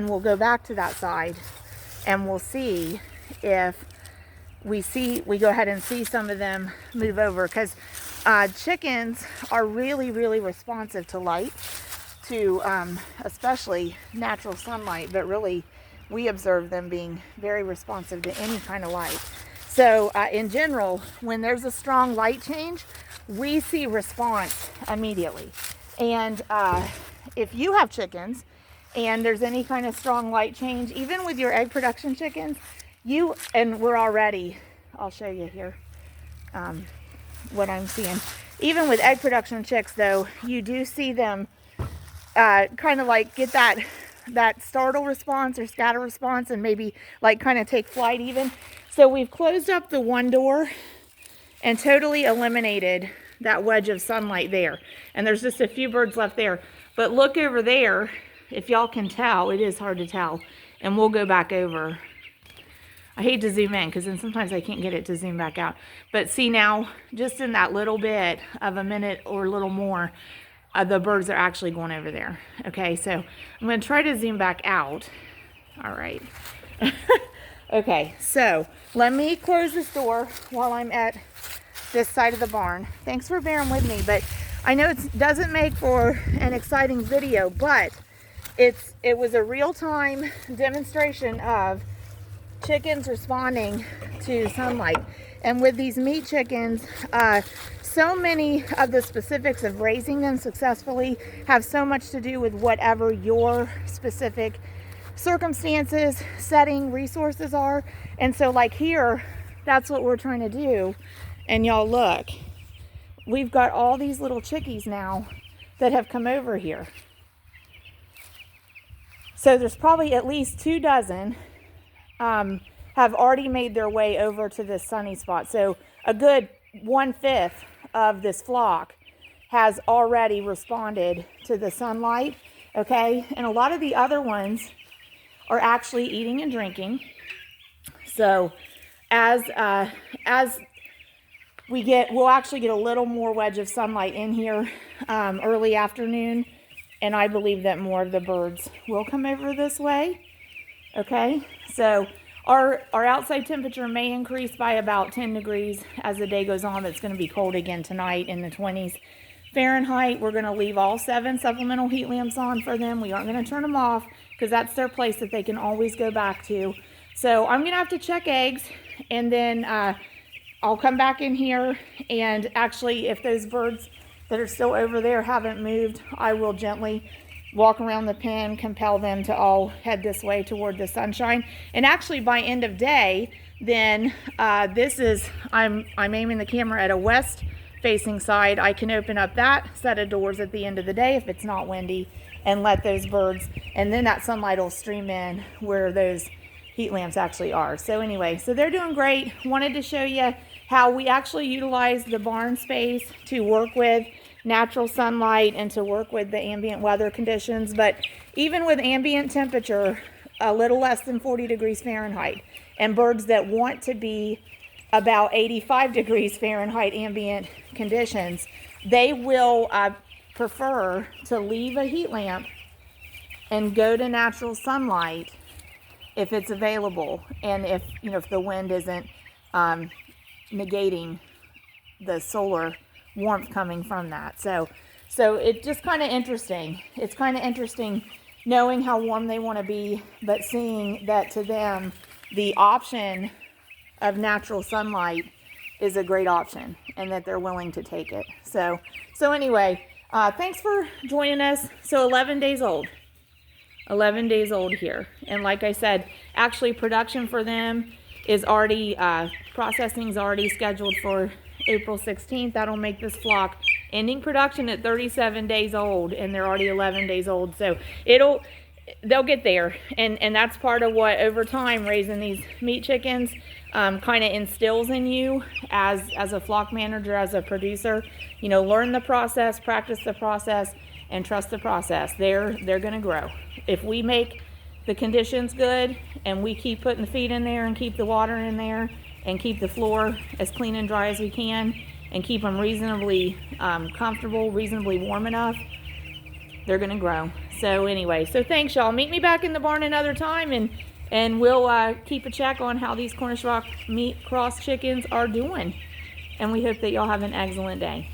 we'll go back to that side and we'll see if we go ahead and see some of them move over, because chickens are really, really responsive to light, to especially natural sunlight, but really we observe them being very responsive to any kind of light. So in general, when there's a strong light change, we see response immediately. And if you have chickens and there's any kind of strong light change, even with your egg production chickens, I'll show you here what I'm seeing. Even with egg production chicks though, you do see them kind of like get that startle response or scatter response, and maybe like kind of take flight even. So we've closed up the one door and totally eliminated that wedge of sunlight there. And there's just a few birds left there. But look over there, if y'all can tell, it is hard to tell. And we'll go back over. I hate to zoom in because then sometimes I can't get it to zoom back out. But see now, just in that little bit of a minute or a little more, the birds are actually going over there. Okay, so I'm going to try to zoom back out. All right. Okay, so let me close this door while I'm at this side of the barn. Thanks for bearing with me, but I know it doesn't make for an exciting video, but it was a real-time demonstration of chickens responding to sunlight. And with these meat chickens, so many of the specifics of raising them successfully have so much to do with whatever your specific circumstances, setting, resources are. And so like here, that's what we're trying to do. And y'all look, we've got all these little chickies now that have come over here. So there's probably at least 2 dozen have already made their way over to this sunny spot. So a good 1/5 of this flock has already responded to the sunlight, okay? And a lot of the other ones are actually eating and drinking. So as we'll actually get a little more wedge of sunlight in here early afternoon, and I believe that more of the birds will come over this way. Okay, so our outside temperature may increase by about 10 degrees as the day goes on. It's going to be cold again tonight in the 20s Fahrenheit. We're going to leave all 7 supplemental heat lamps on for them. We aren't going to turn them off because that's their place that they can always go back to. So I'm going to have to check eggs, and then I'll come back in here, and actually if those birds that are still over there haven't moved, I will gently walk around the pen, compel them to all head this way toward the sunshine. And actually by end of day, then I'm aiming the camera at a west facing side. I can open up that set of doors at the end of the day if it's not windy and let those birds, and then that sunlight will stream in where those heat lamps actually are. So anyway, so they're doing great. Wanted to show you how we actually utilize the barn space to work with natural sunlight and to work with the ambient weather conditions. But even with ambient temperature a little less than 40 degrees Fahrenheit and birds that want to be about 85 degrees Fahrenheit ambient conditions, they will prefer to leave a heat lamp and go to natural sunlight if it's available, and if the wind isn't negating the solar warmth coming from that. So it's just kind of interesting. It's kind of interesting knowing how warm they want to be, but seeing that to them the option of natural sunlight is a great option and that they're willing to take it. So anyway, thanks for joining us. So 11 days old. 11 days old here. And like I said, actually production for them is already, processing is already scheduled for April 16th. That'll make this flock ending production at 37 days old, and they're already 11 days old. So they'll get there. And that's part of what over time raising these meat chickens kind of instills in you as a flock manager, as a producer. Learn the process, practice the process, and trust the process. They're going to grow. If we make the conditions good and we keep putting the feed in there and keep the water in there and keep the floor as clean and dry as we can and keep them reasonably comfortable, reasonably warm enough, they're going to grow. So anyway, so thanks y'all. Meet me back in the barn another time, and we'll keep a check on how these Cornish Rock meat cross chickens are doing. And we hope that y'all have an excellent day.